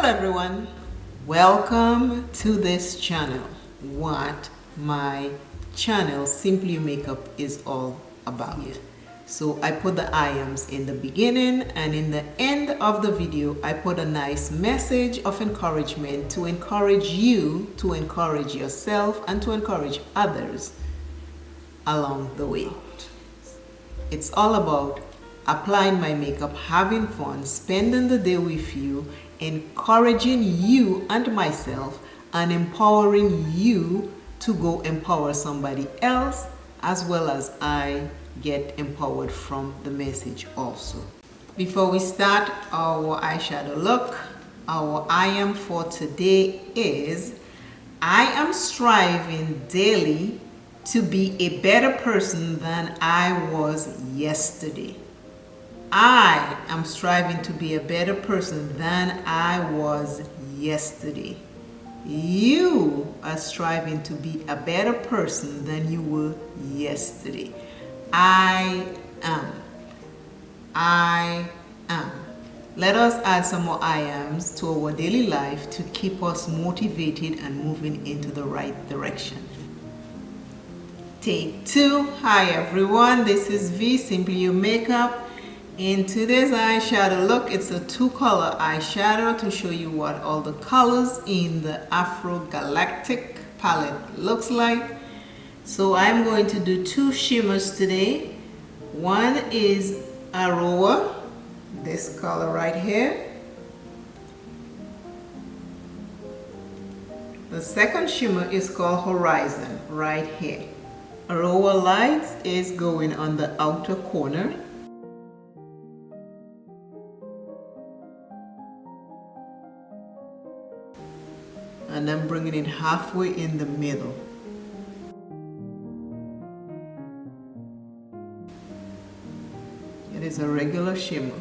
Hello everyone, welcome to this channel. What my channel Simply Makeup is all about. So I put the I ams in the beginning, and in the end of the video I put a nice message of encouragement to encourage you, to encourage yourself, and to encourage others along the way. It's all about applying my makeup, having fun, spending the day with you, encouraging you and myself, and empowering you to go empower somebody else, as well as I get empowered from the message also. Before we start our eyeshadow look, our I am for today is, I am striving daily to be a better person than I was yesterday. I am striving to be a better person than I was yesterday. You are striving to be a better person than you were yesterday. I am. I am. Let us add some more I ams to our daily life to keep us motivated and moving into the right direction. Take 2. Hi everyone, this is V, Simply Your Makeup. In today's eyeshadow look, it's a 2-color eyeshadow to show you what all the colors in the AFROGALACTIC palette looks like. So I'm going to do 2 shimmers today. One is Aroa, this color right here. The second shimmer is called Horizon, right here. Aroa Lights is going on the outer corner. And I'm bringing it halfway in the middle. It is a regular shimmer.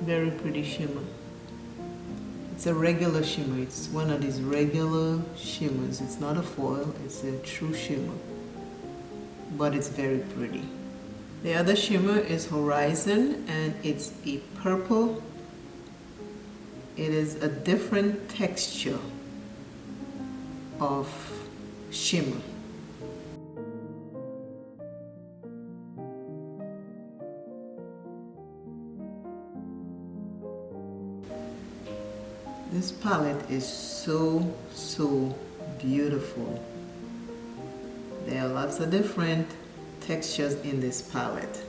Very pretty shimmer. It's a regular shimmer. It's one of these regular shimmers. It's not a foil, it's a true shimmer. But it's very pretty. The other shimmer is Horizon, and it's a purple. It is a different texture of shimmer. This palette is so beautiful. There are lots of different textures in this palette.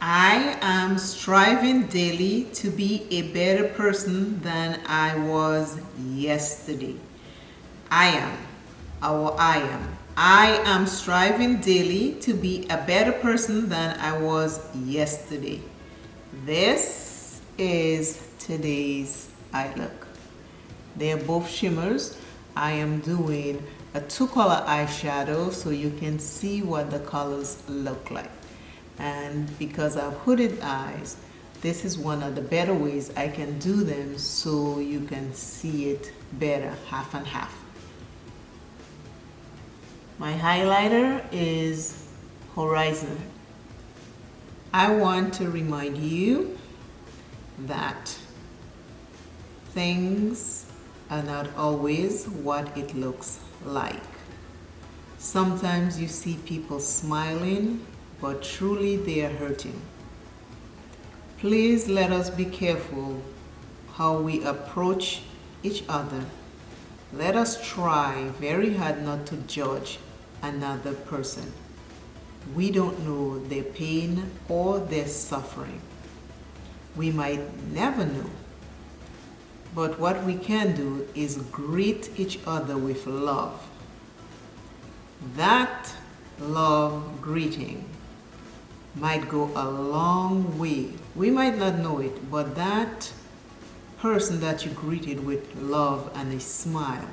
I am striving daily to be a better person than I was yesterday. I am. I am. I am striving daily to be a better person than I was yesterday. This is today's eye look. They're both shimmers. I am doing a two-color eyeshadow so you can see what the colors look like. And because I have hooded eyes, this is one of the better ways I can do them so you can see it better, half and half. My highlighter is Horizon. I want to remind you that things are not always what it looks like. Sometimes you see people smiling, but truly they are hurting. Please let us be careful how we approach each other. Let us try very hard not to judge another person. We don't know their pain or their suffering. We might never know. But what we can do is greet each other with love. That love greeting might go a long way. We might not know it, but that person that you greeted with love and a smile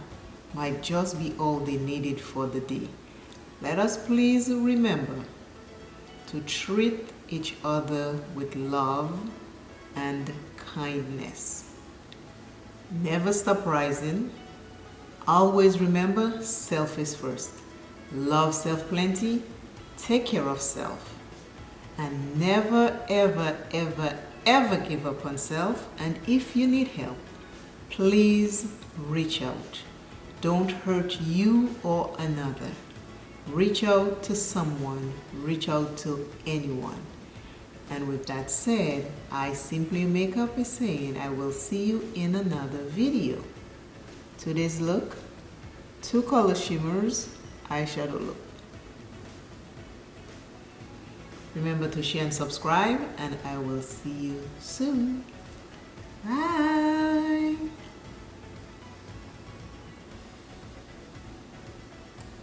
might just be all they needed for the day. Let us please remember to treat each other with love and kindness. Never stop rising. Always remember, self is first. Love self plenty. Take care of self. And never, ever, ever, ever give up on self. And if you need help, please reach out. Don't hurt you or another. Reach out to someone. Reach out to anyone. And with that said, I Simply Makeup is saying I will see you in another video. Today's look, two color shimmers, eyeshadow look. Remember to share and subscribe, and I will see you soon. Bye.